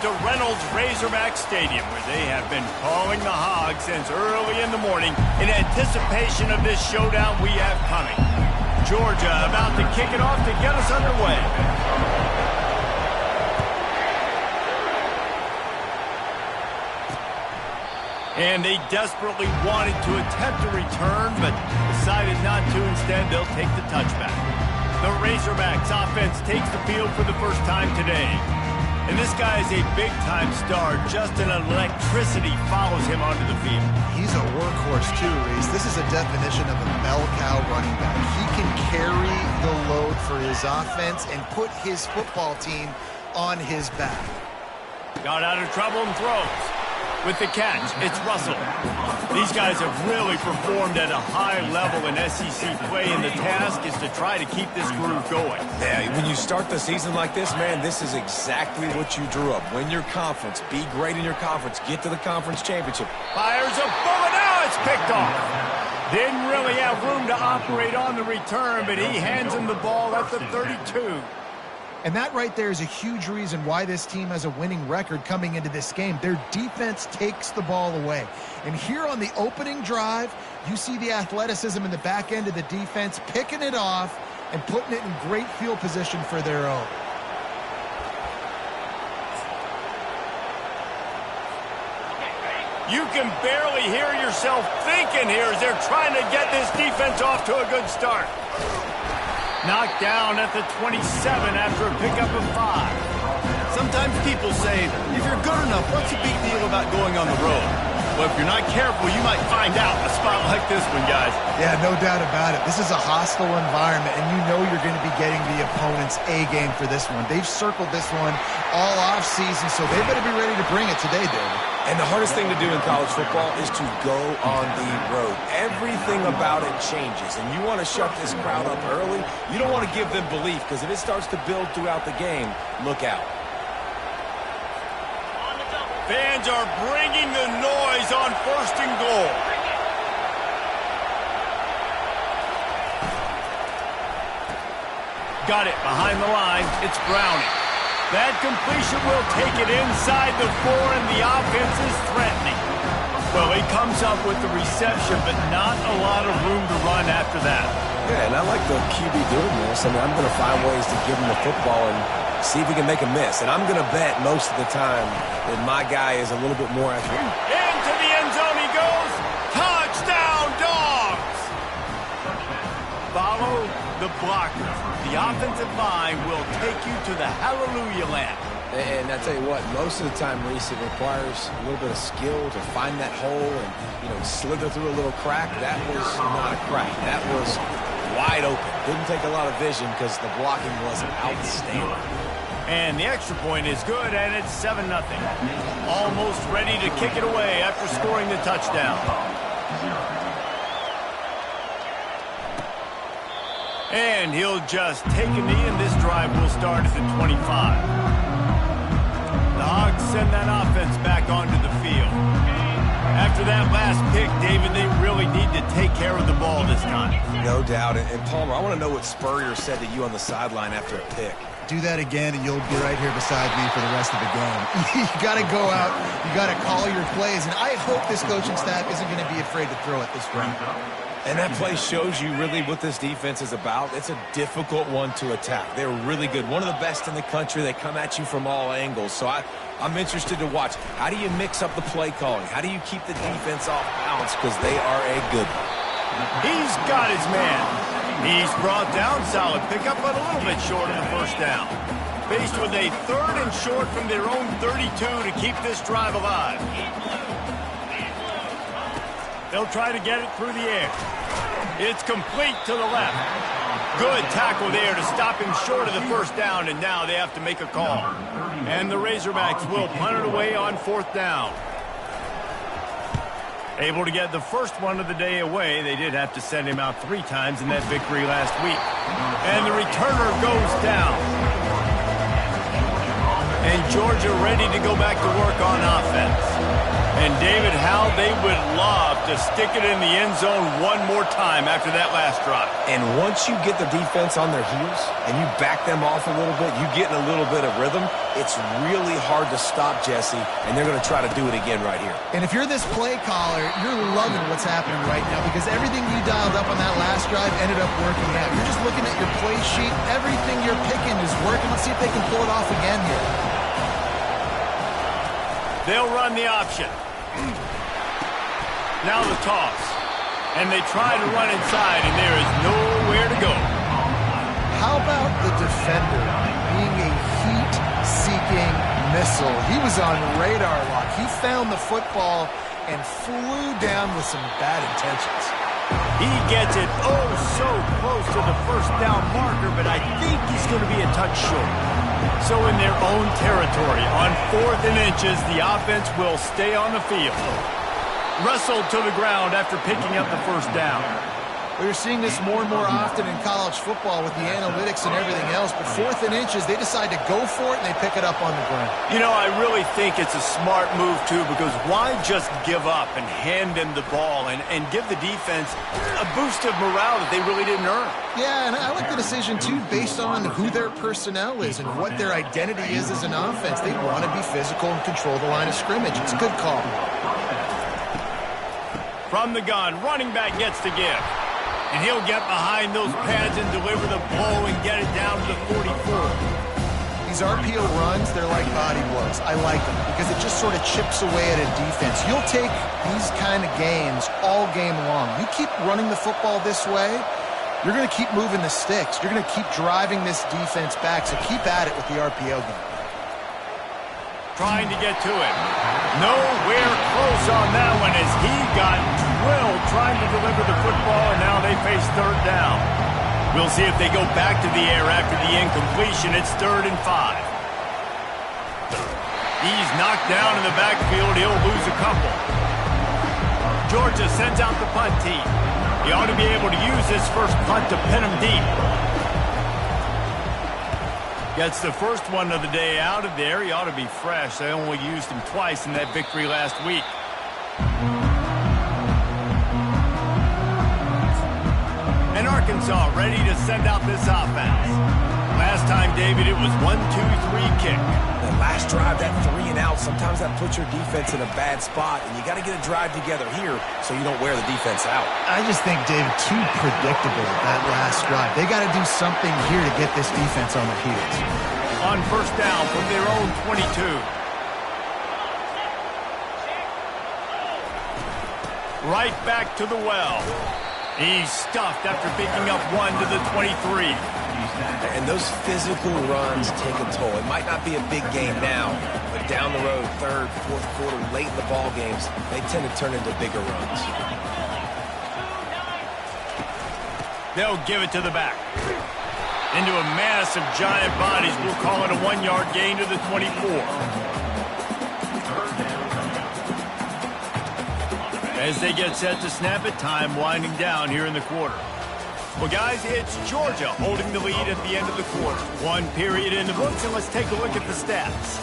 To Reynolds Razorback Stadium, where they have been calling the Hogs since early in the morning in anticipation of this showdown we have coming. Georgia about to kick it off to get us underway. And they desperately wanted to attempt a return, but decided not to. Instead, they'll take the touchback. The Razorbacks offense takes the field for the first time today. And this guy is a big-time star. Just an electricity follows him onto the field. He's a workhorse, too, Reese. This is a definition of a bell cow running back. He can carry the load for his offense and put his football team on his back. Got out of trouble and throws. With the catch, it's Russell. These guys have really performed at a high level in SEC play, and the task is to try to keep this groove going. Yeah, when you start the season like this, man, this is exactly what you drew up. Win your conference, be great in your conference, get to the conference championship. Fires a bullet, now it's picked off. Didn't really have room to operate on the return, but he hands him the ball at the 32. And that right there is a huge reason why this team has a winning record coming into this game. Their defense takes the ball away. And here on the opening drive, you see the athleticism in the back end of the defense, picking it off and putting it in great field position for their own. You can barely hear yourself thinking here as they're trying to get this defense off to a good start. Knocked down at the 27 after a pickup of 5. Sometimes people say, if you're good enough, what's the big deal about going on the road? Well, if you're not careful, you might find out a spot like this one, guys. Yeah, no doubt about it. This is a hostile environment, and you know you're going to be getting the opponent's A game for this one. They've circled this one all offseason, so they better be ready to bring it today, David. And the hardest thing to do in college football is to go on the road. Everything about it changes, and you want to shut this crowd up early. You don't want to give them belief, because if it starts to build throughout the game, look out. Fans are bringing the noise on 1st and goal. Got it behind the line. It's Browning. That completion will take it inside the 4, and the offense is threatening. Well, he comes up with the reception, but not a lot of room to run after that. Yeah, and I like the QB doing this. I mean, I'm going to find ways to give him the football and see if he can make a miss. And I'm going to bet most of the time that my guy is a little bit more athletic. Into the end zone he goes. Touchdown, Dogs! Follow the blockers. The offensive line will take you to the hallelujah land. And I tell you what, most of the time, Reese, it requires a little bit of skill to find that hole and, slither through a little crack. That was not a crack. That was wide open. Didn't take a lot of vision because the blocking was outstanding. And the extra point is good, and it's 7-0. Almost ready to kick it away after scoring the touchdown. And he'll just take a knee, and this drive will start at the 25. The Hogs send that offense back onto the field. After that last pick, David, they really need to take care of the ball this time. No doubt. And Palmer, I want to know what Spurrier said to you on the sideline after a pick. Do that again, and you'll be right here beside me for the rest of the game. You got to go out. You got to call your plays, and I hope this coaching staff isn't going to be afraid to throw it this round. And that play shows you really what this defense is about. It's a difficult one to attack. They're really good. One of the best in the country. They come at you from all angles. So I'm interested to watch. How do you mix up the play calling? How do you keep the defense off balance? Because they are a good one. He's got his man. He's brought down. Solid pickup, but a little bit short of the first down. Faced with a 3rd and short from their own 32 to keep this drive alive. They'll try to get it through the air. It's complete to the left. Good tackle there to stop him short of the first down, and now they have to make a call. And the Razorbacks will punt it away on 4th down. Able to get the first one of the day away. They did have to send him out 3 times in that victory last week. And the returner goes down. And Georgia ready to go back to work on offense. And David, how they would love to stick it in the end zone one more time after that last drive. And once you get the defense on their heels and you back them off a little bit, you get in a little bit of rhythm, it's really hard to stop, Jesse, and they're going to try to do it again right here. And if you're this play caller, you're loving what's happening right now because everything you dialed up on that last drive ended up working out. You're just looking at your play sheet. Everything you're picking is working. Let's see if they can pull it off again here. They'll run the option. Now the toss. And they try to run inside, and there is nowhere to go. How about the defender being a heat-seeking missile? He was on radar lock. He found the football and flew down with some bad intentions. He gets it so close to the first down marker, but I think he's going to be a touch short. So in their own territory, on 4th and inches, the offense will stay on the field. Wrestled to the ground after picking up the first down. We're seeing this more and more often in college football with the analytics and everything else, but 4th and inches, they decide to go for it and they pick it up on the ground. You know, I really think it's a smart move, too, because why just give up and hand them the ball and give the defense a boost of morale that they really didn't earn? Yeah, and I like the decision, too, based on who their personnel is and what their identity is as an offense. They want to be physical and control the line of scrimmage. It's a good call. From the gun, running back gets to give. And he'll get behind those pads and deliver the blow and get it down to the 44. These RPO runs, they're like body blows. I like them because it just sort of chips away at a defense. You'll take these kind of games all game long. You keep running the football this way, you're going to keep moving the sticks. You're going to keep driving this defense back, so keep at it with the RPO game. Trying to get to it. Nowhere close on that one as he got drilled trying to deliver the football, and now they face 3rd down. We'll see if they go back to the air after the incompletion. It's 3rd and 5. He's knocked down in the backfield. He'll lose a couple. Georgia sends out the punt team. He ought to be able to use this first punt to pin him deep. Gets the first one of the day out of there. He ought to be fresh. They only used him twice in that victory last week. And Arkansas ready to send out this offense. Last time, David, it was 1-2-3 kick. That last drive, that 3 and out, sometimes that puts your defense in a bad spot, and you got to get a drive together here so you don't wear the defense out. I just think, David, too predictable that last drive. They got to do something here to get this defense on their heels. On first down from their own 22. Right back to the well. He's stuffed after picking up 1 to the 23. And those physical runs take a toll. It might not be a big game now, but down the road, 3rd, 4th quarter, late in the ball games, they tend to turn into bigger runs. They'll give it to the back. Into a mass of giant bodies. We'll call it a 1-yard gain to the 24. As they get set to snap it, time winding down here in the quarter. Well, guys, it's Georgia holding the lead at the end of the quarter. 1 period in the books, and let's take a look at the stats.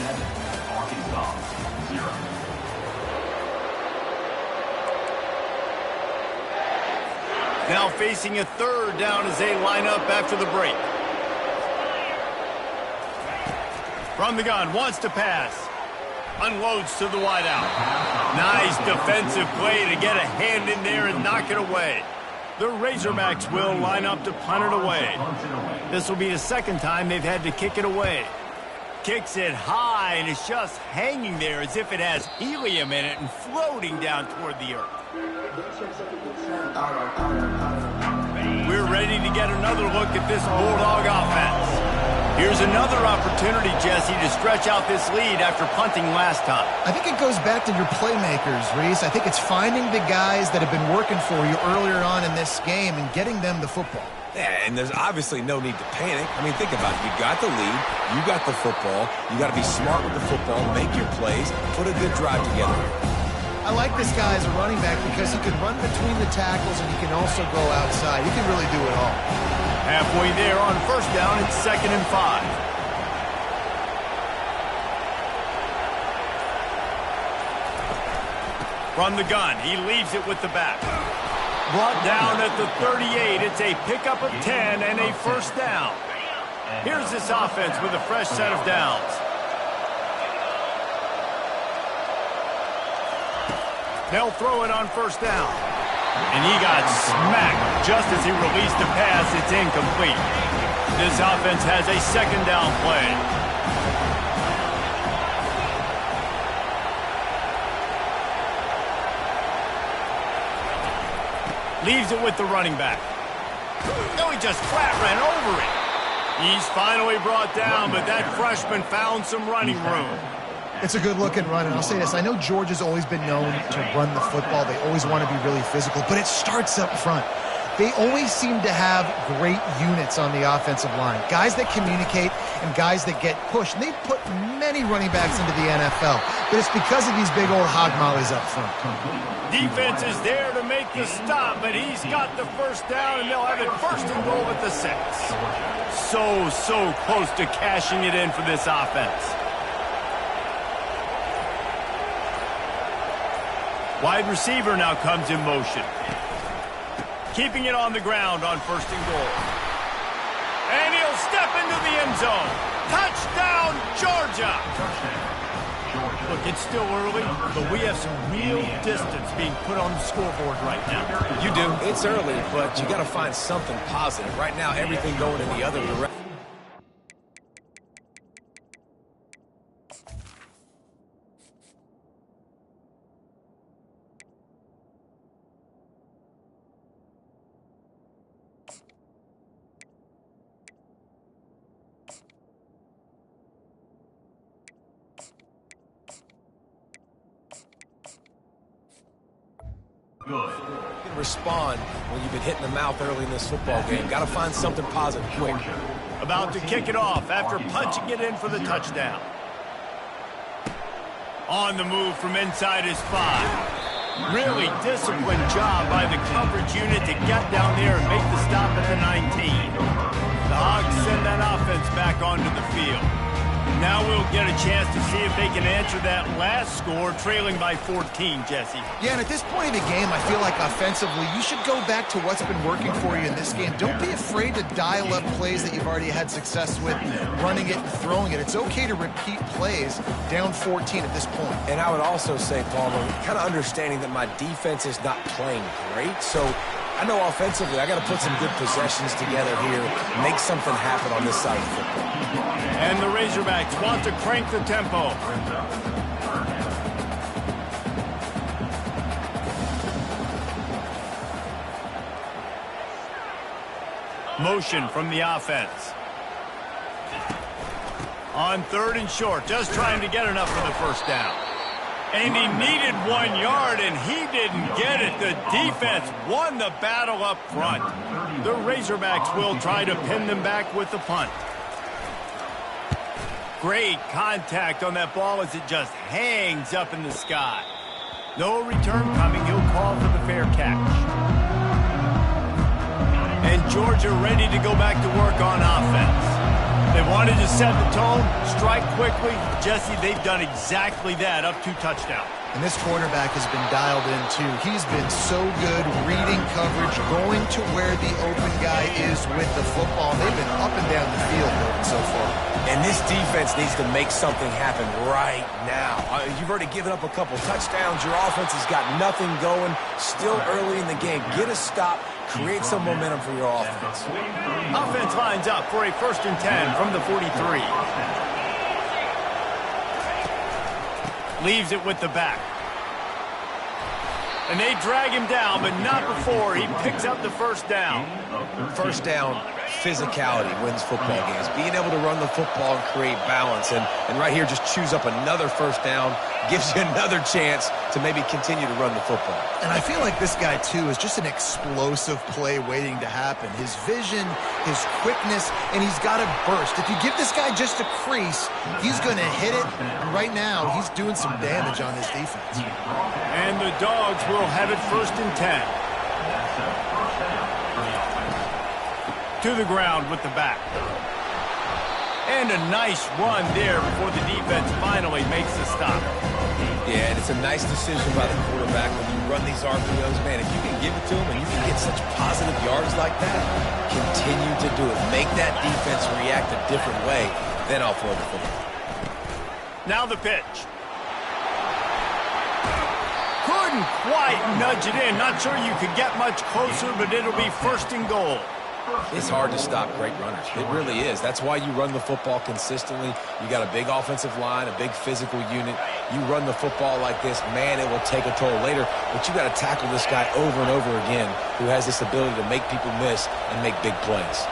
Now facing a 3rd down as they line up after the break. From the gun, wants to pass. Unloads to the wideout. Nice defensive play to get a hand in there and knock it away. The Razorbacks will line up to punt it away. This will be the 2nd time they've had to kick it away. Kicks it high, and it's just hanging there as if it has helium in it and floating down toward the earth. We're ready to get another look at this Bulldog offense. Here's another opportunity, Jesse, to stretch out this lead after punting last time. I think it goes back to your playmakers, Reese. I think it's finding the guys that have been working for you earlier on in this game and getting them the football. Yeah, and there's obviously no need to panic. I mean, think about it. You got the lead. You got the football. You got to be smart with the football, make your plays, put a good drive together. I like this guy as a running back because he can run between the tackles and he can also go outside. He can really do it all. Halfway there on first down, it's 2nd and 5. From the gun, he leaves it with the back. Brought down at the 38. It's a pickup of 10 and a first down. Here's this offense with a fresh set of downs. They'll throw it on first down. And he got smacked just as he released the pass. It's incomplete. This offense has a second down play. Leaves it with the running back. No, he just flat ran over it. He's finally brought down, but that freshman found some running room. It's a good-looking run, and I'll say this. I know Georgia's always been known to run the football. They always want to be really physical, but it starts up front. They always seem to have great units on the offensive line, guys that communicate and guys that get pushed. And they've put many running backs into the NFL, but it's because of these big old hog mollies up front. Defense is there to make the stop, but he's got the first down, and they'll have it first and goal at the 6. So close to cashing it in for this offense. Wide receiver now comes in motion. Keeping it on the ground on first and goal. And he'll step into the end zone. Touchdown, Georgia! Look, it's still early, but we have some real distance being put on the scoreboard right now. You do. It's early, but you got to find something positive. Right now, everything going in the other direction. You can respond when you've been hit in the mouth early in this football game. Got to find something positive quick. About to kick it off after punching it in for the touchdown. On the move from inside his 5. Really disciplined job by the coverage unit to get down there and make the stop at the 19. The Hogs send that offense back onto the field. Now we'll get a chance to see if they can answer that last score, trailing by 14, Jesse. Yeah, and at this point of the game, I feel like offensively, you should go back to what's been working for you in this game. Don't be afraid to dial up plays that you've already had success with, running it and throwing it. It's okay to repeat plays down 14 at this point. And I would also say, Palmer, kind of understanding that my defense is not playing great, so I know offensively I got to put some good possessions together here, make something happen on this side of the football. And the Razorbacks want to crank the tempo. Motion from the offense. On 3rd and short, just trying to get enough for the first down. And he needed 1 yard, and he didn't get it. The defense won the battle up front. The Razorbacks will try to pin them back with the punt. Great contact on that ball as it just hangs up in the sky. No return coming. He'll call for the fair catch. And Georgia ready to go back to work on offense. They wanted to set the tone, strike quickly. Jesse, they've done exactly that, up 2 touchdowns. And this quarterback has been dialed in, too. He's been so good reading coverage, going to where the open guy is with the football. They've been up and down the field so far. And this defense needs to make something happen right now. You've already given up a couple touchdowns. Your offense has got nothing going. Still early in the game. Get a stop. Create some momentum for your offense. Offense lines up for a 1st and 10 from the 43. Leaves it with the back. And they drag him down, but not before he picks up the first down. First down, physicality wins football games. Being able to run the football and create balance. And right here, just choose up another first down. Gives you another chance to maybe continue to run the football. And I feel like this guy, too, is just an explosive play waiting to happen. His vision, his quickness, and he's got a burst. If you give this guy just a crease, he's going to hit it. And right now, he's doing some damage on this defense. And the Dogs will have it 1st and 10. To the ground with the back. And a nice run there before the defense finally makes the stop. Yeah, and it's a nice decision by the quarterback when you run these RPOs. Man, if you can give it to him and you can get such positive yards like that, continue to do it. Make that defense react a different way, then I'll throw the football. Now the pitch. Couldn't quite nudge it in. Not sure you could get much closer, but it'll be first and goal. It's hard to stop great runners. It really is. That's why you run the football consistently. You got a big offensive line, a big physical unit. You run the football like this, man, it will take a toll later. But you got to tackle this guy over and over again who has this ability to make people miss and make big plays.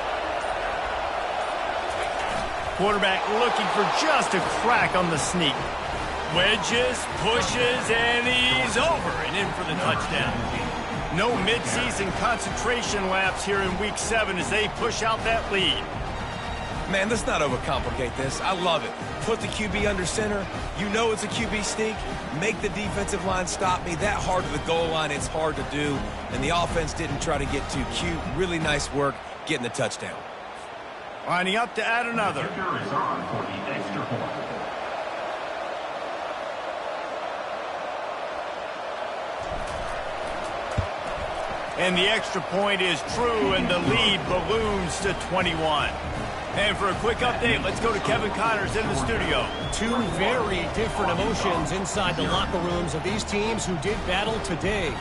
Quarterback looking for just a crack on the sneak. Wedges, pushes, and he's over and in for the touchdown. No midseason concentration laps here in Week 7 as they push out that lead. Man, let's not overcomplicate this. I love it. Put the QB under center. You know it's a QB sneak. Make the defensive line stop me. That hard to the goal line, it's hard to do. And the offense didn't try to get too cute. Really nice work getting the touchdown. Lining up to add another. And the extra point is true, and the lead balloons to 21. And for a quick update, let's go to Kevin Connors in the studio. Two very different emotions inside the locker rooms of these teams who did battle today.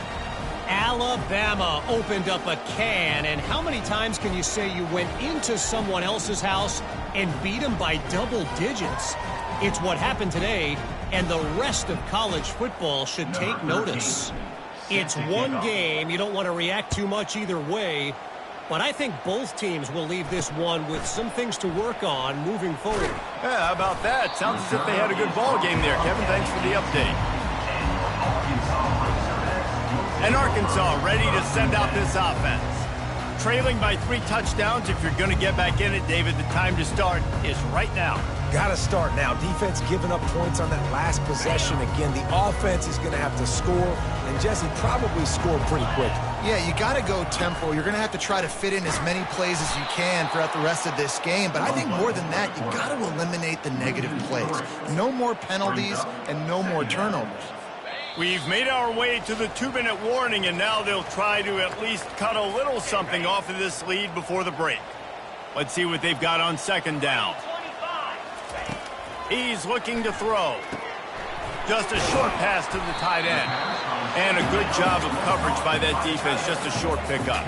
Alabama opened up a can, and how many times can you say you went into someone else's house and beat them by double digits? It's what happened today, and the rest of college football should take notice. It's one game. You don't want to react too much either way, but I think both teams will leave this one with some things to work on moving forward. Yeah, how about that? Sounds as if they had a good ball game there. Kevin, thanks for the update. And Arkansas ready to send out this offense. Trailing by 3 touchdowns. If you're going to get back in it, David, the time to start is right now. Got to start now. Defense giving up points on that last possession. Again, the offense is going to have to score, and Jesse probably score pretty quick. Yeah, you got to go tempo. You're going to have to try to fit in as many plays as you can throughout the rest of this game. But I think more than that, you got to eliminate the negative plays. No more penalties and no more turnovers. We've made our way to the 2-minute warning, and now they'll try to at least cut a little something off of this lead before the break. Let's see what they've got on second down. He's looking to throw. Just a short pass to the tight end. And a good job of coverage by that defense, just a short pickup.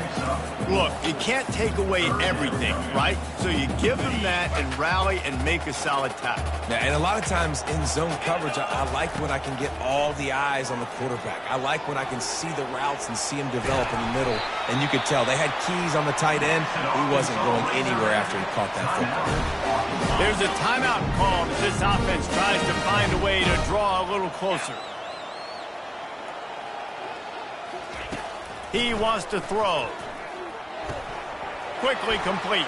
Look, you can't take away everything, right? So you give them that and rally and make a solid tackle. Yeah, and a lot of times in zone coverage, I like when I can get all the eyes on the quarterback. I like when I can see the routes and see him develop in the middle. And you could tell they had keys on the tight end. He wasn't going anywhere after he caught that football. There's a timeout called as this offense tries to find a way to draw a little closer. He wants to throw. Quickly complete.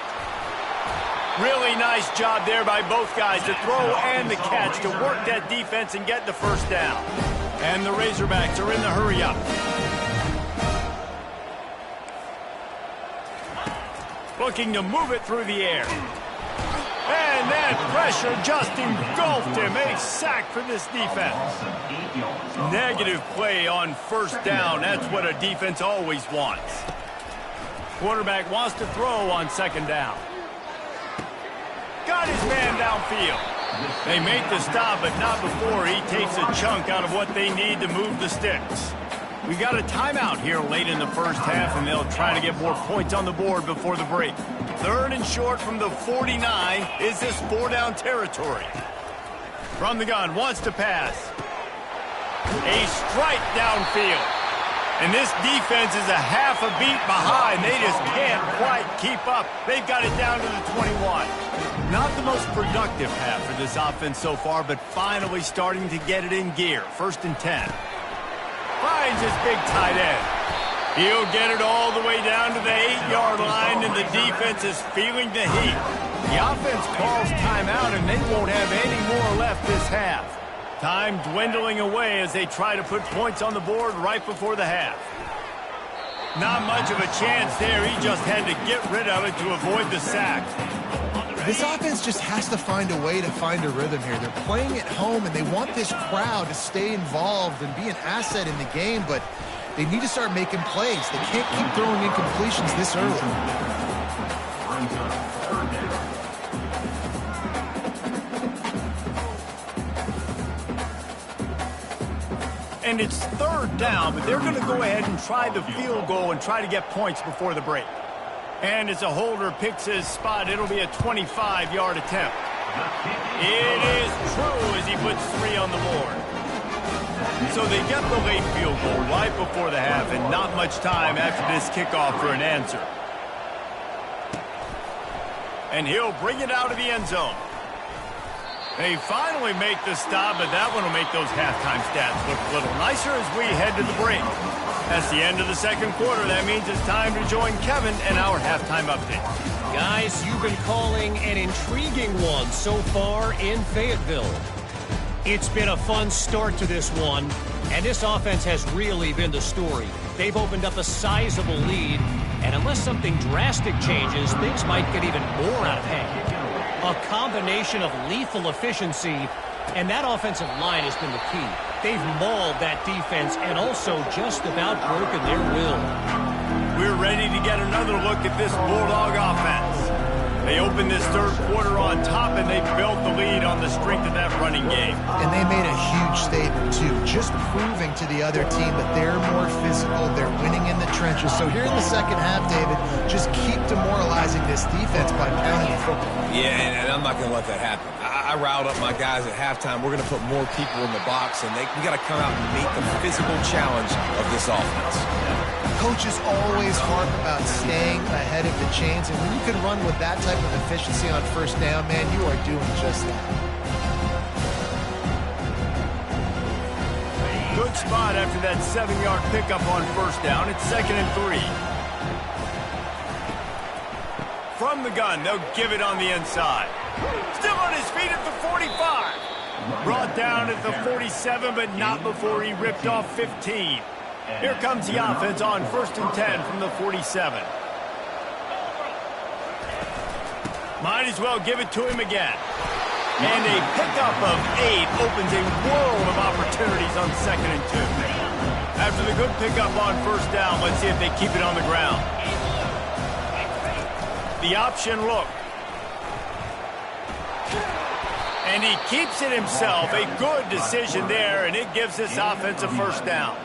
Really nice job there by both guys to throw and the catch to work that defense and get the first down. And the Razorbacks are in the hurry-up. Looking to move it through the air. And that pressure just engulfed him. A sack for this defense. Negative play on first down. That's what a defense always wants. Quarterback wants to throw on second down. Got his man downfield. They make the stop, but not before he takes a chunk out of what they need to move the sticks. We got a timeout here late in the first half, and they'll try to get more points on the board before the break. 3rd and short from the 49. Is this 4-down territory? From the gun, wants to pass. A strike downfield. And this defense is a half a beat behind. They just can't quite keep up. They've got it down to the 21. Not the most productive half for this offense so far, but finally starting to get it in gear. 1st and 10. Finds his big tight end. He'll get it all the way down to the 8-yard line, and the defense is feeling the heat. The offense calls timeout, and they won't have any more left this half. Time dwindling away as they try to put points on the board right before the half. Not much of a chance there. He just had to get rid of it to avoid the sack. This offense just has to find a way to find a rhythm here. They're playing at home, and they want this crowd to stay involved and be an asset in the game, but they need to start making plays. They can't keep throwing incompletions this early. And it's third down, but they're going to go ahead and try the field goal and try to get points before the break. And as a holder picks his spot, it'll be a 25-yard attempt. It is true as he puts 3 on the board. So they get the late field goal right before the half, and not much time after this kickoff for an answer. And he'll bring it out of the end zone. They finally make the stop, but that one will make those halftime stats look a little nicer as we head to the break. That's the end of the second quarter. That means it's time to join Kevin and our halftime update. Guys, you've been calling an intriguing one so far in Fayetteville. It's been a fun start to this one, and this offense has really been the story. They've opened up a sizable lead, and unless something drastic changes, things might get even more out of hand. A combination of lethal efficiency, and that offensive line has been the key. They've mauled that defense and also just about broken their will. We're ready to get another look at this Bulldog offense. They opened this third quarter on top, and they built the lead on the strength of that running game. And they made a huge statement, too, just proving to the other team that they're more physical, they're winning in the trenches. So here in the second half, David, just keep demoralizing this defense by pounding the football. Yeah, and I'm not going to let that happen. I riled up my guys at halftime. We're going to put more people in the box, and we got to come out and meet the physical challenge of this offense. Coaches always harp about staying ahead of the chains, and when you can run with that type of efficiency on first down, man, you are doing just that. Good spot after that 7-yard pickup on first down. It's 2nd and 3. From the gun, they'll give it on the inside. Still on his feet at the 45. Brought down at the 47, but not before he ripped off 15. Here comes the offense on 1st and 10 from the 47. Might as well give it to him again. And a pickup of 8 opens a world of opportunities on 2nd and 2. After the good pickup on first down, let's see if they keep it on the ground. The option look. And he keeps it himself. A good decision there, and it gives this offense a first down.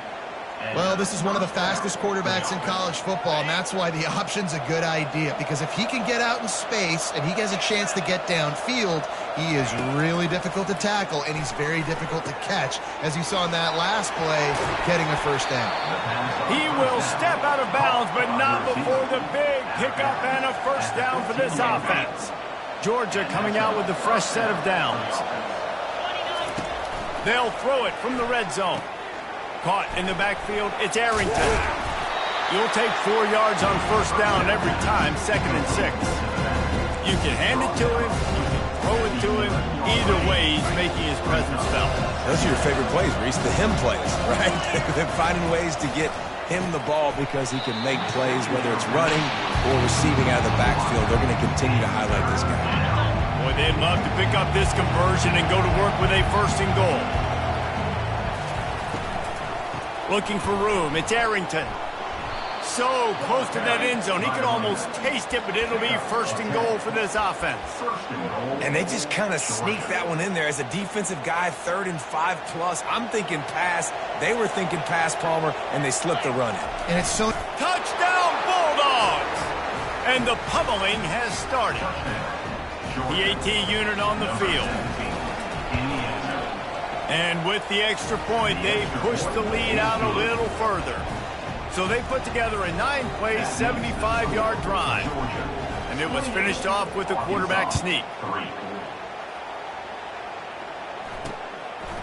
Well, this is one of the fastest quarterbacks in college football, and that's why the option's a good idea. Because if he can get out in space and he has a chance to get downfield, he is really difficult to tackle, and he's very difficult to catch, as you saw in that last play, getting a first down. He will step out of bounds, but not before the big pickup and a first down for this offense. Georgia coming out with a fresh set of downs. They'll throw it from the red zone. Caught in the backfield, it's Arrington. You'll take 4 yards on first down every time, 2nd and 6. You can hand it to him, you can throw it to him. Either way, he's making his presence felt. Those are your favorite plays, Reese, the him plays, right? They're finding ways to get him the ball because he can make plays, whether it's running or receiving out of the backfield. They're going to continue to highlight this guy. Boy, they'd love to pick up this conversion and go to work with a 1st and goal. Looking for room. It's Arrington. So close to that end zone. He could almost taste it, but it'll be 1st and goal for this offense. And they just kind of sneak that one in there. As a defensive guy, 3rd and 5+. I'm thinking pass. They were thinking pass, Palmer, and they slipped the run in. And it's so... Touchdown, Bulldogs! And the pummeling has started. The AT unit on the field. And with the extra point, they pushed the lead out a little further. So they put together a 9-play, 75-yard drive. And it was finished off with a quarterback sneak.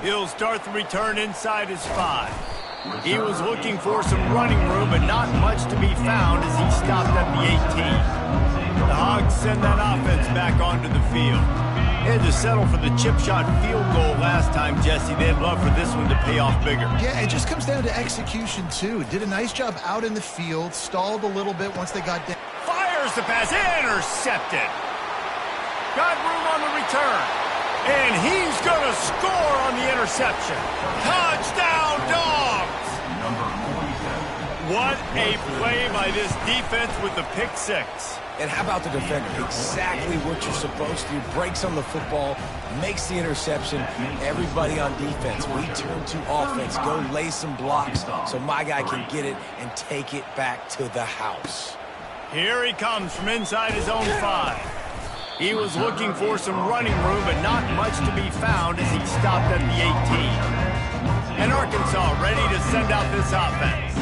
He'll start the return inside his 5. He was looking for some running room, but not much to be found as he stopped at the 18. The Hogs send that offense back onto the field. They had to settle for the chip shot field goal last time, Jesse. They'd love for this one to pay off bigger. Yeah, it just comes down to execution, too. Did a nice job out in the field, stalled a little bit once they got down. Fires the pass, intercepted. Got room on the return. And he's going to score on the interception. Touchdown, Dogs! What a play by this defense with the pick six. And how about the defender? Exactly what you're supposed to do. Breaks on the football, makes the interception. Everybody on defense, we turn to offense. Go lay some blocks so my guy can get it and take it back to the house. Here he comes from inside his own 5. He was looking for some running room, but not much to be found as he stopped at the 18. And Arkansas ready to send out this offense.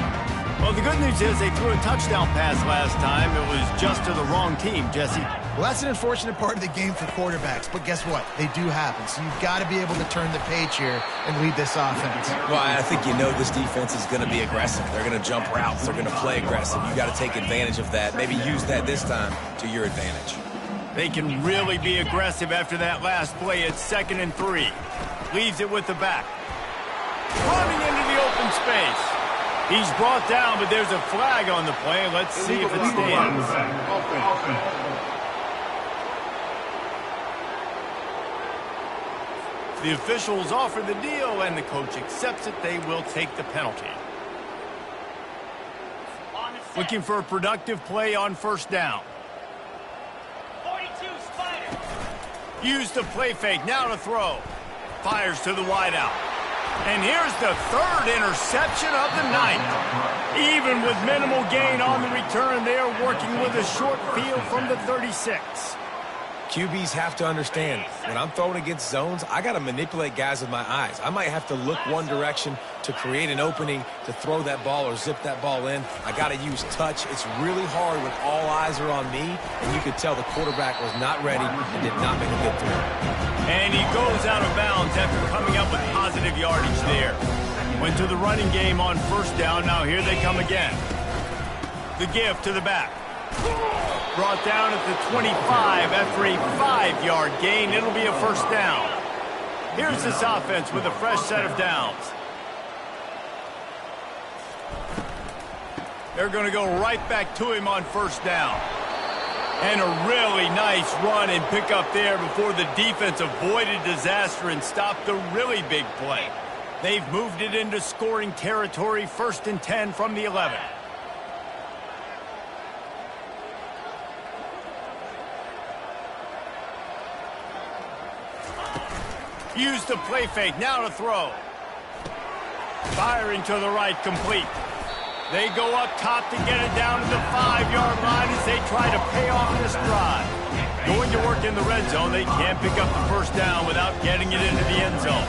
Well, the good news is they threw a touchdown pass last time. It was just to the wrong team, Jesse. Well, that's an unfortunate part of the game for quarterbacks, but guess what? They do happen, so you've got to be able to turn the page here and lead this offense. Well, I think you know this defense is going to be aggressive. They're going to jump routes. They're going to play aggressive. You got to take advantage of that. Maybe use that this time to your advantage. They can really be aggressive after that last play. It's 2nd and 3. Leaves it with the back. Running into the open space. He's brought down, but there's a flag on the play. Let's see if it stands. The officials offer the deal, and the coach accepts it. They will take the penalty. Looking for a productive play on 1st down. 42 Spider. Use the play fake. Now to throw. Fires to the wideout. And here's the 3rd interception of the night. Even with minimal gain on the return, they are working with a short field from the 36. QBs have to understand, when I'm throwing against zones, I got to manipulate guys with my eyes. I might have to look one direction to create an opening to throw that ball or zip that ball in. I got to use touch. It's really hard when all eyes are on me, and you could tell the quarterback was not ready and did not make a good throw. And he goes out of bounds after coming up with positive yardage there. Went to the running game on 1st down. Now here they come again. The give to the back. Brought down at the 25 after a 5-yard gain. It'll be a 1st down. Here's this offense with a fresh set of downs. They're going to go right back to him on 1st down. And a really nice run and pick up there before the defense avoided disaster and stopped the really big play. They've moved it into scoring territory. 1st and 10 from the 11. Use the play fake. Now to throw. Firing to the right, complete. They go up top to get it down to the 5-yard line as they try to pay off this drive. Going to work in the red zone. They can't pick up the 1st down without getting it into the end zone.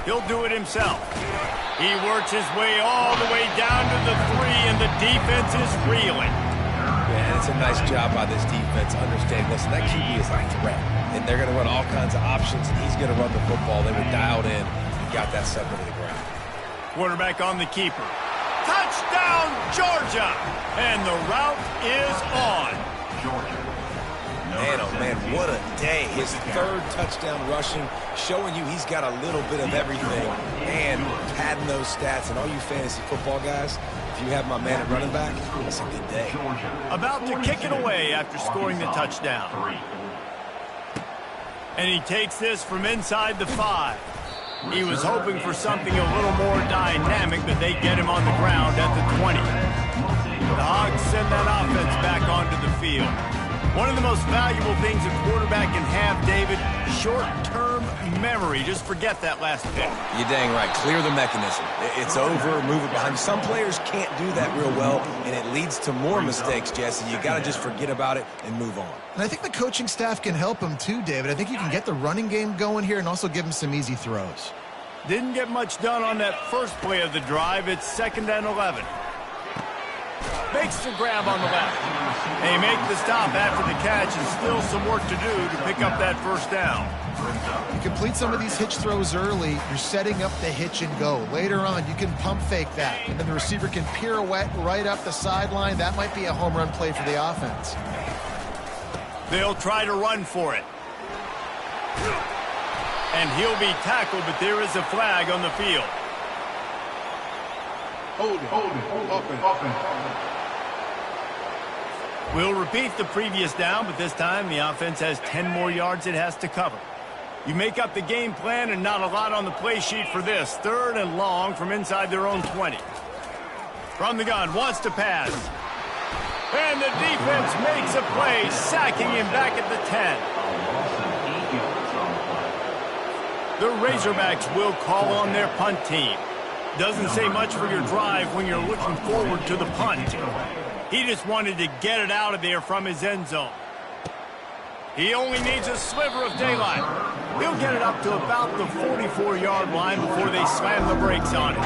He'll do it himself. He works his way all the way down to the 3, and the defense is reeling. Yeah, it's a nice job by this defense. Understand, listen, that QB is a threat. And they're going to run all kinds of options, and he's going to run the football. They were dialed in and got that sucker to the ground. Quarterback on the keeper. Touchdown, Georgia! And the route is on. Man, oh man, what a day. His 3rd touchdown rushing, showing you he's got a little bit of everything. And padding those stats. And all you fantasy football guys, if you have my man at running back, that's a good day. About to kick it away after scoring the touchdown. And he takes this from inside the 5. He was hoping for something a little more dynamic, but they get him on the ground at the 20. The Hogs send that offense back onto the field. One of the most valuable things a quarterback can have, David, short-term memory. Just forget that last pick. You're dang right. Clear the mechanism. It's over, move it behind. Some players can't do that real well, and it leads to more mistakes, Jesse. You got to just forget about it and move on. And I think the coaching staff can help him too, David. I think you can get the running game going here and also give him some easy throws. Didn't get much done on that first play of the drive. It's 2nd and 11. Makes the grab on the left. They make the stop after the catch, and still some work to do to pick up that 1st down. You complete some of these hitch throws early, you're setting up the hitch and go. Later on, you can pump fake that, and then the receiver can pirouette right up the sideline. That might be a home run play for the offense. They'll try to run for it. And he'll be tackled, but there is a flag on the field. Hold it. We'll repeat the previous down, but this time the offense has 10 more yards it has to cover. You make up the game plan and not a lot on the play sheet for this. 3rd and long from inside their own 20. From the gun, wants to pass. And the defense makes a play, sacking him back at the 10. The Razorbacks will call on their punt team. Doesn't say much for your drive when you're looking forward to the punt. He just wanted to get it out of there from his end zone. He only needs a sliver of daylight. He'll get it up to about the 44-yard line before they slam the brakes on it.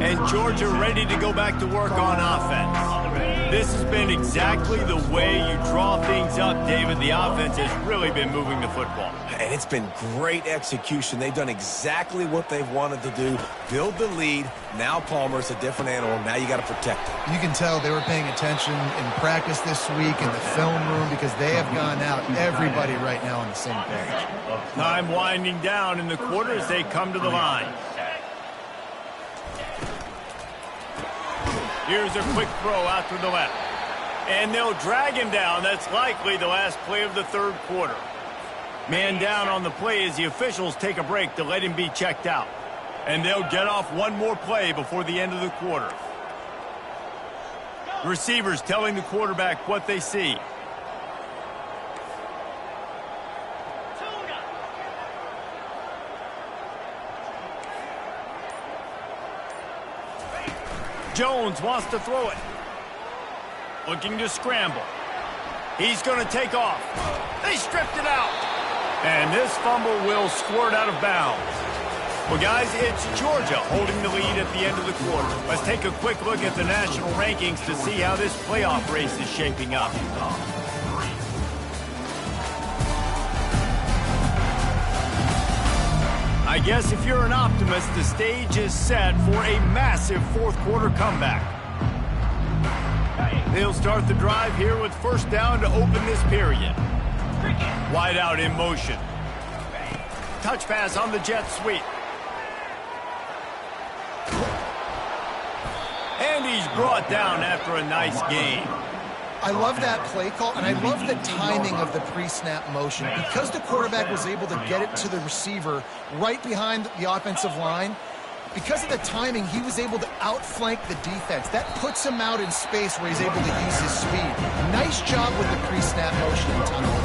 And Georgia ready to go back to work on offense. This has been exactly the way you draw things up, David. The offense has really been moving the football. And it's been great execution. They've done exactly what they've wanted to do. Build the lead. Now Palmer's a different animal. Now you got to protect him. You can tell they were paying attention in practice this week in the film room because they have gone out, everybody right now on the same page. Time winding down in the quarter as they come to the line. Here's a quick throw out to the left. And they'll drag him down. That's likely the last play of the 3rd quarter. Man down on the play as the officials take a break to let him be checked out. And they'll get off one more play before the end of the quarter. Receivers telling the quarterback what they see. Jones wants to throw it. Looking to scramble. He's going to take off. They stripped it out. And this fumble will squirt out of bounds. Well, guys, it's Georgia holding the lead at the end of the quarter. Let's take a quick look at the national rankings to see how this playoff race is shaping up. I guess if you're an optimist, the stage is set for a massive 4th quarter comeback. They'll start the drive here with 1st down to open this period. Wide out in motion. Touch pass on the jet sweep. And he's brought down after a nice gain. I love that play call, and I love the timing of the pre-snap motion. Because the quarterback was able to get it to the receiver right behind the offensive line, because of the timing, he was able to outflank the defense. That puts him out in space where he's able to use his speed. Nice job with the pre-snap motion and tunnel.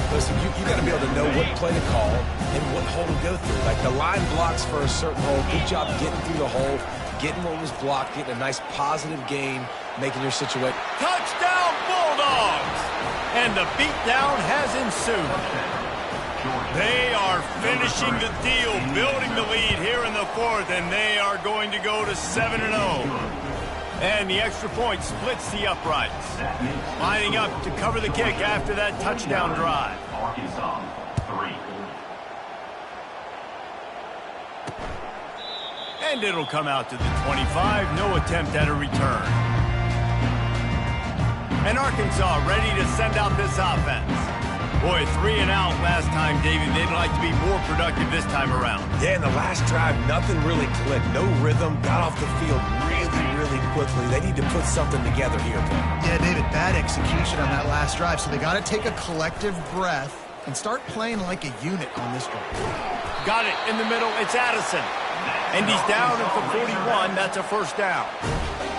Listen, you got to be able to know what play to call and what hole to go through. Like the line blocks for a certain hole. Good job getting through the hole, getting what was blocked, getting a nice positive gain, making your situation. Touchdown Bulldogs! And the beatdown has ensued. They are finishing the deal, building the lead here in the 4th, and they are going to go to 7-0. And the extra point splits the uprights. Lining up to cover the kick after that touchdown drive. And it'll come out to the 25. No attempt at a return. And Arkansas ready to send out this offense. Boy, 3 and out last time, David. They'd like to be more productive this time around. Yeah, in the last drive, nothing really clicked. No rhythm. Got off the field really quickly. They need to put something together here, Paul. Yeah, David, bad execution on that last drive. So they got to take a collective breath and start playing like a unit on this drive. Got it in the middle. It's Addison. And he's down at the 41. That's a 1st down.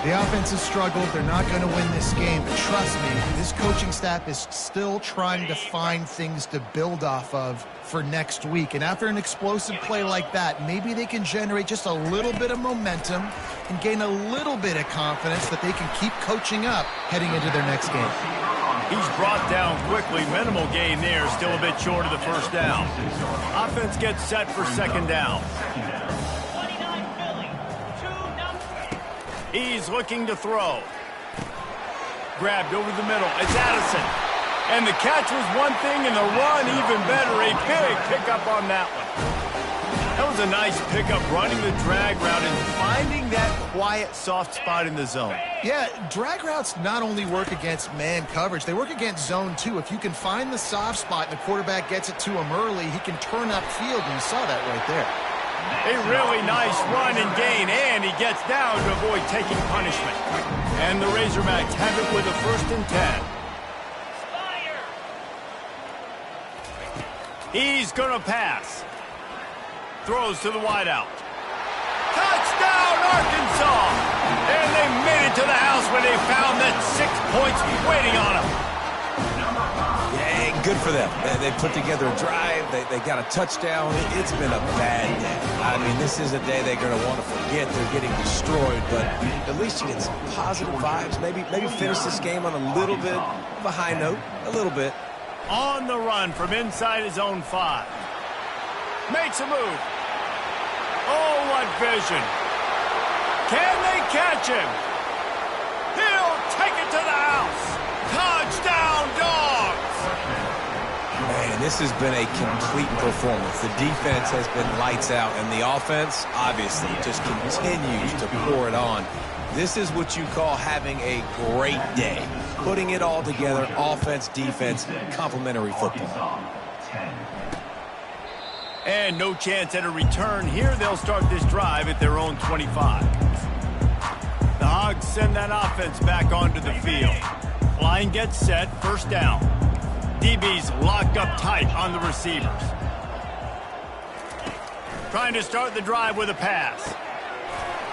The offense has struggled. They're not going to win this game. But trust me, this coaching staff is still trying to find things to build off of for next week. And after an explosive play like that, maybe they can generate just a little bit of momentum and gain a little bit of confidence that they can keep coaching up heading into their next game. He's brought down quickly. Minimal gain there. Still a bit short of the 1st down. Offense gets set for 2nd down. He's looking to throw. Grabbed over the middle. It's Addison. And the catch was one thing, and the run even better. A big pickup on that one. That was a nice pickup, running the drag route and finding that quiet, soft spot in the zone. Yeah, drag routes not only work against man coverage, they work against zone too. If you can find the soft spot and the quarterback gets it to him early, he can turn upfield, and you saw that right there. A really nice run and gain, and he gets down to avoid taking punishment. And the Razorbacks have it with a 1st and 10. He's going to pass. Throws to the wideout. Touchdown, Arkansas! And they made it to the house when they found that 6 points waiting on them. Yeah, good for them. They put together a drive. They got a touchdown. It's been a bad day. I mean, this is a day they're going to want to forget. They're getting destroyed, but at least you get some positive vibes. Maybe finish this game on a little bit of a high note. A little bit. On the run from inside his own 5. Makes a move. Oh, what vision. Can they catch him? He'll take it to the house. Touchdown, Dogs! Man, this has been a complete performance. The defense has been lights out, and the offense, obviously, just continues to pour it on. This is what you call having a great day. Putting it all together, offense, defense, complementary football. And no chance at a return here. They'll start this drive at their own 25. The Hogs send that offense back onto the field. Line gets set, first down. DB's locked up tight on the receivers. Trying to start the drive with a pass.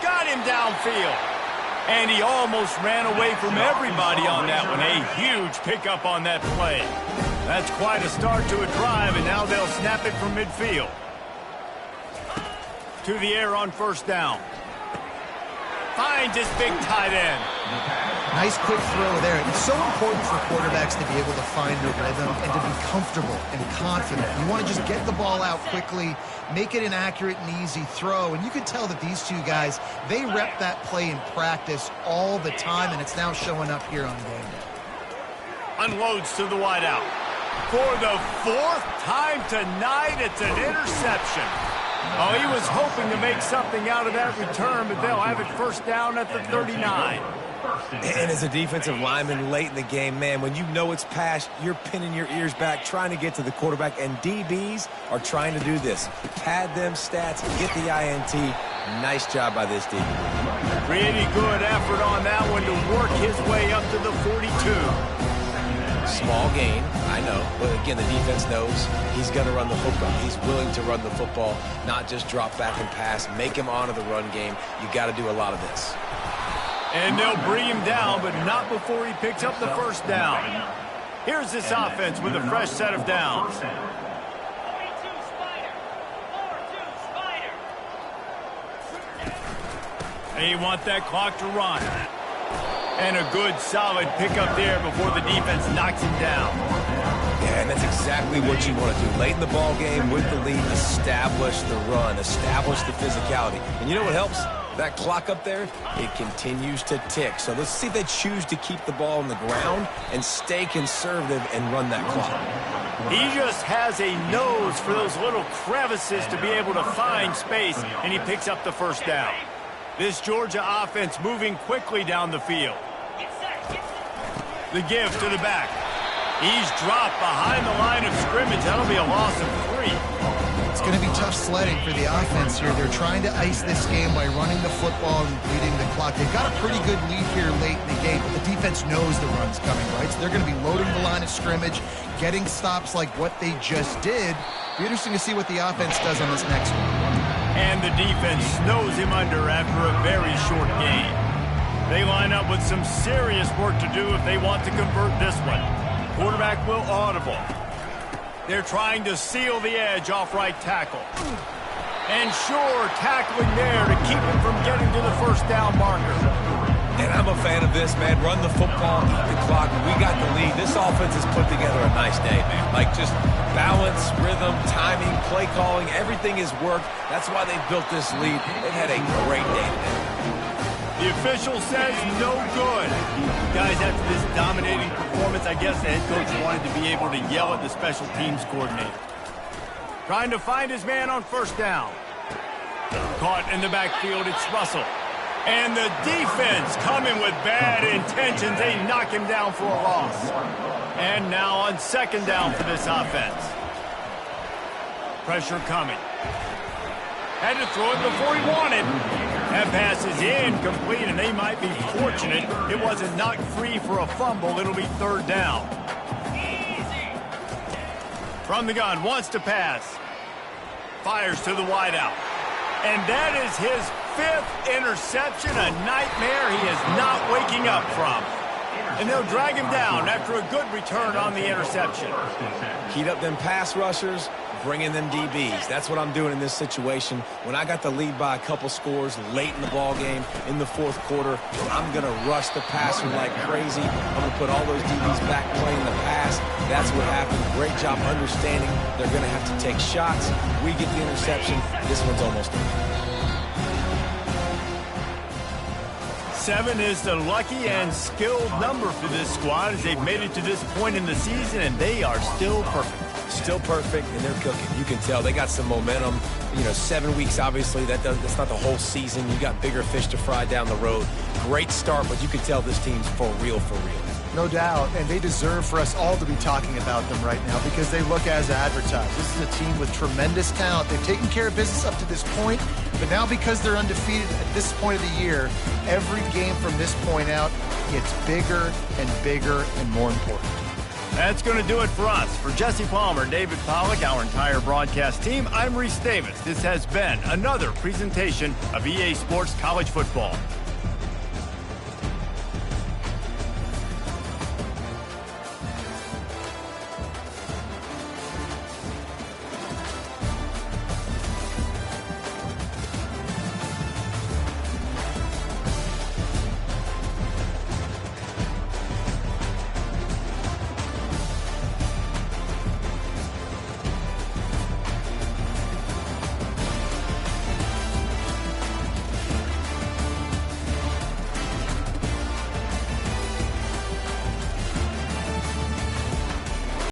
Got him downfield. And he almost ran away from everybody on that one. A huge pickup on that play. That's quite a start to a drive, and now they'll snap it from midfield. To the air on first down. Finds his big tight end. Nice quick throw there. It's so important for quarterbacks to be able to find their rhythm and to be comfortable and confident. You want to just get the ball out quickly, make it an accurate and easy throw. And you can tell that these two guys, they rep that play in practice all the time, and it's now showing up here on game day. Unloads to the wideout. For the 4th time tonight, it's an interception. Oh, he was hoping to make something out of that return, but they'll have it first down at the 39. And as a defensive lineman late in the game, man, when you know it's past, you're pinning your ears back, trying to get to the quarterback, and DBs are trying to do this. Pad them stats, get the INT. Nice job by this DB. Pretty good effort on that one to work his way up to the 42. Small gain, I know, but again, the defense knows he's going to run the football. He's willing to run the football, not just drop back and pass, make him honor the run game. You got to do a lot of this. And they'll bring him down, but not before he picks up the first down. Here's this offense with a fresh set of downs. 42 Spider. 4-2 Spider. They want that clock to run. And a good, solid pickup there before the defense knocks him down. Yeah, and that's exactly what you want to do. Late in the ball game with the lead, establish the run, establish the physicality. And you know what helps? That clock up there, it continues to tick. So let's see if they choose to keep the ball on the ground and stay conservative and run that clock. He just has a nose for those little crevices to be able to find space, and he picks up the first down. This Georgia offense moving quickly down the field. The give to the back. He's dropped behind the line of scrimmage. That'll be a loss of 3. It's going to be tough sledding for the offense here. They're trying to ice this game by running the football and beating the clock. They've got a pretty good lead here late in the game, but the defense knows the run's coming, right? So they're going to be loading the line of scrimmage, getting stops like what they just did. Be interesting to see what the offense does on this next one. And the defense snows him under after a very short game. They line up with some serious work to do if they want to convert this one. Quarterback will audible. They're trying to seal the edge off right tackle. And sure, tackling there to keep him from getting to the first down marker. And I'm a fan of this, man. Run the football, eat the clock. We got the lead. This offense has put together a nice day, man. Like just balance, rhythm, timing, play calling, everything has worked. That's why they built this lead. They've had a great day today. The official says no good. Guys, after this dominating performance, I guess the head coach wanted to be able to yell at the special teams coordinator. Trying to find his man on first down. Caught in the backfield, it's Russell. And the defense coming with bad intentions. They knock him down for a loss. And now on second down for this offense. Pressure coming. Had to throw it before he wanted. That pass is incomplete, and they might be fortunate it wasn't knocked free for a fumble. It'll be third down. From the gun, wants to pass. Fires to the wideout. And that is his 5th interception, a nightmare he is not waking up from. And they'll drag him down after a good return on the interception. Heat up them pass rushers, bring in them DBs. That's what I'm doing in this situation. When I got the lead by a couple scores late in the ball game, in the 4th quarter, I'm going to rush the passer like crazy. I'm going to put all those DBs back playing the pass. That's what happened. Great job understanding they're going to have to take shots. We get the interception. This one's almost done. 7 is the lucky and skilled number for this squad as they've made it to this point in the season, and they are still perfect. Still perfect, and they're cooking. You can tell they got some momentum. 7 weeks, obviously, that's not the whole season. You got bigger fish to fry down the road. Great start, but you can tell this team's for real, for real. No doubt, and they deserve for us all to be talking about them right now because they look as advertised. This is a team with tremendous talent. They've taken care of business up to this point, but now because they're undefeated at this point of the year, every game from this point out gets bigger and bigger and more important. That's going to do it for us. For Jesse Palmer, David Pollack, our entire broadcast team, I'm Reese Davis. This has been another presentation of EA Sports College Football.